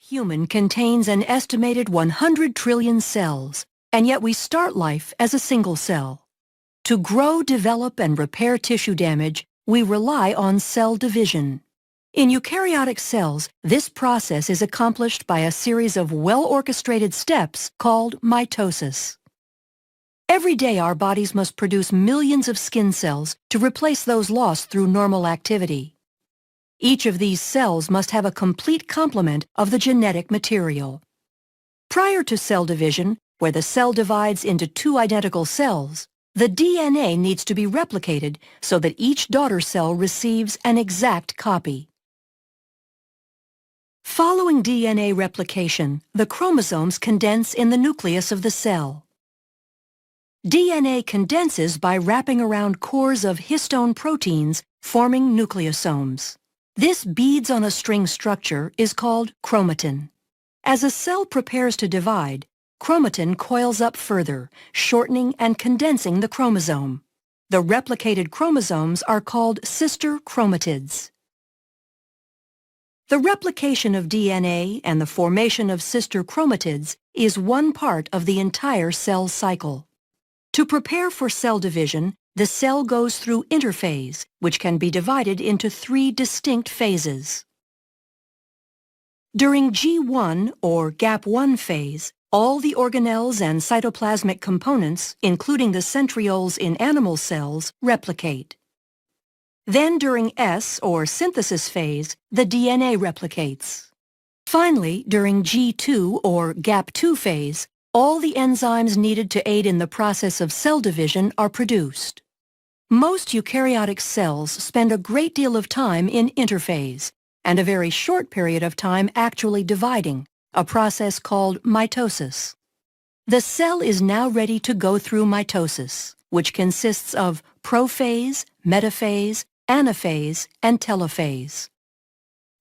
Human contains an estimated 100 trillion cells, and yet we start life as a single cell. To grow, develop, and repair tissue damage, we rely on cell division. In eukaryotic cells, this process is accomplished by a series of well-orchestrated steps called mitosis. Every day our bodies must produce millions of skin cells to replace those lost through normal activity. Each of these cells must have a complete complement of the genetic material. Prior to cell division, where the cell divides into two identical cells, the DNA needs to be replicated so that each daughter cell receives an exact copy. Following DNA replication, the chromosomes condense in the nucleus of the cell. DNA condenses by wrapping around cores of histone proteins, forming nucleosomes. This beads-on-a-string structure is called chromatin. As a cell prepares to divide, chromatin coils up further, shortening and condensing the chromosome. The replicated chromosomes are called sister chromatids. The replication of DNA and the formation of sister chromatids is one part of the entire cell cycle. To prepare for cell division, the cell goes through interphase, which can be divided into three distinct phases. During G1 or gap1 phase, all the organelles and cytoplasmic components, including the centrioles in animal cells, replicate. Then during S or synthesis phase, the DNA replicates. Finally, during G2 or gap2 phase, all the enzymes needed to aid in the process of cell division are produced. Most eukaryotic cells spend a great deal of time in interphase and a very short period of time actually dividing, a process called mitosis. The cell is now ready to go through mitosis, which consists of prophase, metaphase, anaphase, and telophase.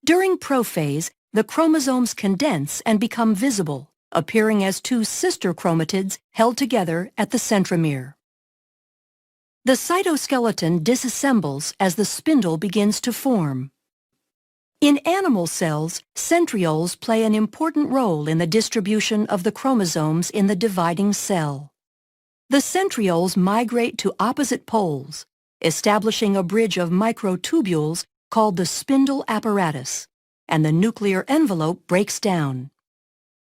During prophase, the chromosomes condense and become visible, appearing as two sister chromatids held together at the centromere. The cytoskeleton disassembles as the spindle begins to form. In animal cells, centrioles play an important role in the distribution of the chromosomes in the dividing cell. The centrioles migrate to opposite poles, establishing a bridge of microtubules called the spindle apparatus, and the nuclear envelope breaks down.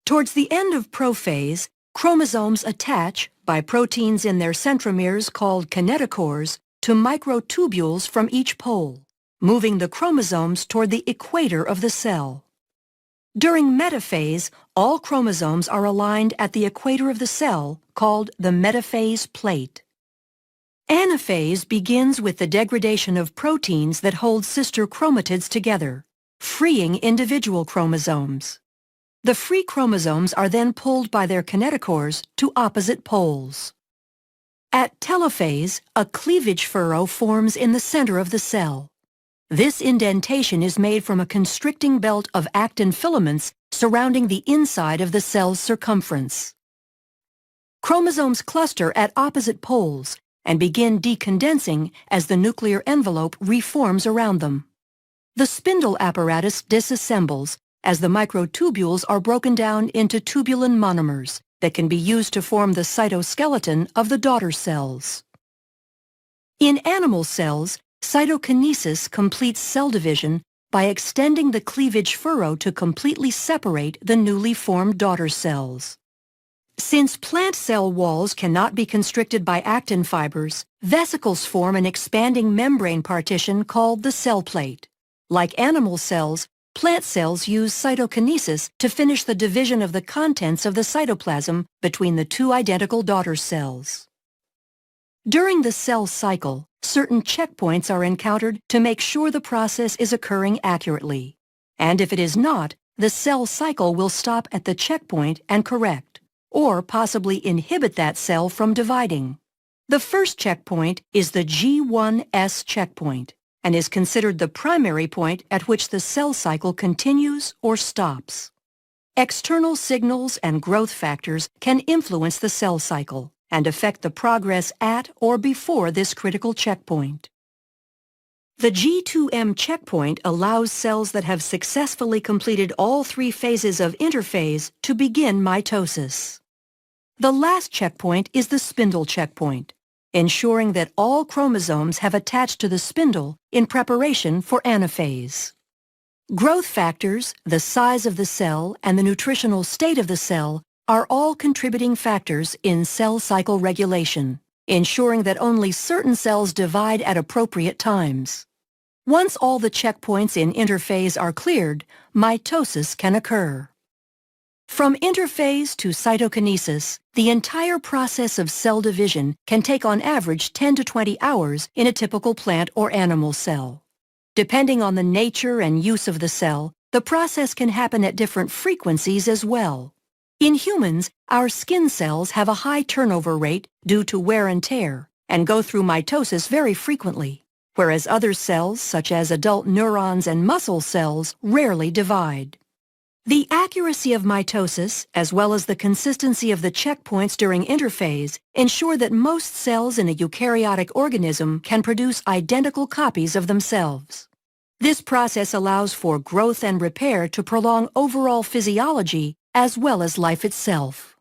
Towards the end of prophase, chromosomes attach, by proteins in their centromeres called kinetochores, to microtubules from each pole, moving the chromosomes toward the equator of the cell. During metaphase, all chromosomes are aligned at the equator of the cell, called the metaphase plate. Anaphase begins with the degradation of proteins that hold sister chromatids together, freeing individual chromosomes. The free chromosomes are then pulled by their kinetochores to opposite poles. At telophase, a cleavage furrow forms in the center of the cell. This indentation is made from a constricting belt of actin filaments surrounding the inside of the cell's circumference. Chromosomes cluster at opposite poles and begin decondensing as the nuclear envelope reforms around them. The spindle apparatus disassembles as the microtubules are broken down into tubulin monomers that can be used to form the cytoskeleton of the daughter cells. In animal cells, cytokinesis completes cell division by extending the cleavage furrow to completely separate the newly formed daughter cells. Since plant cell walls cannot be constricted by actin fibers, vesicles form an expanding membrane partition called the cell plate. Like animal cells, plant cells use cytokinesis to finish the division of the contents of the cytoplasm between the two identical daughter cells. During the cell cycle, certain checkpoints are encountered to make sure the process is occurring accurately. And if it is not, the cell cycle will stop at the checkpoint and correct, or possibly inhibit that cell from dividing. The first checkpoint is the G1S checkpoint, and is considered the primary point at which the cell cycle continues or stops. External signals and growth factors can influence the cell cycle and affect the progress at or before this critical checkpoint. The G2M checkpoint allows cells that have successfully completed all 3 phases of interphase to begin mitosis. The last checkpoint is the spindle checkpoint, ensuring that all chromosomes have attached to the spindle in preparation for anaphase. Growth factors, the size of the cell, and the nutritional state of the cell are all contributing factors in cell cycle regulation, ensuring that only certain cells divide at appropriate times. Once all the checkpoints in interphase are cleared, mitosis can occur. From interphase to cytokinesis, the entire process of cell division can take on average 10 to 20 hours in a typical plant or animal cell. Depending on the nature and use of the cell, the process can happen at different frequencies as well. In humans, our skin cells have a high turnover rate due to wear and tear and go through mitosis very frequently, whereas other cells, such as adult neurons and muscle cells, rarely divide. The accuracy of mitosis, as well as the consistency of the checkpoints during interphase, ensure that most cells in a eukaryotic organism can produce identical copies of themselves. This process allows for growth and repair to prolong overall physiology as well as life itself.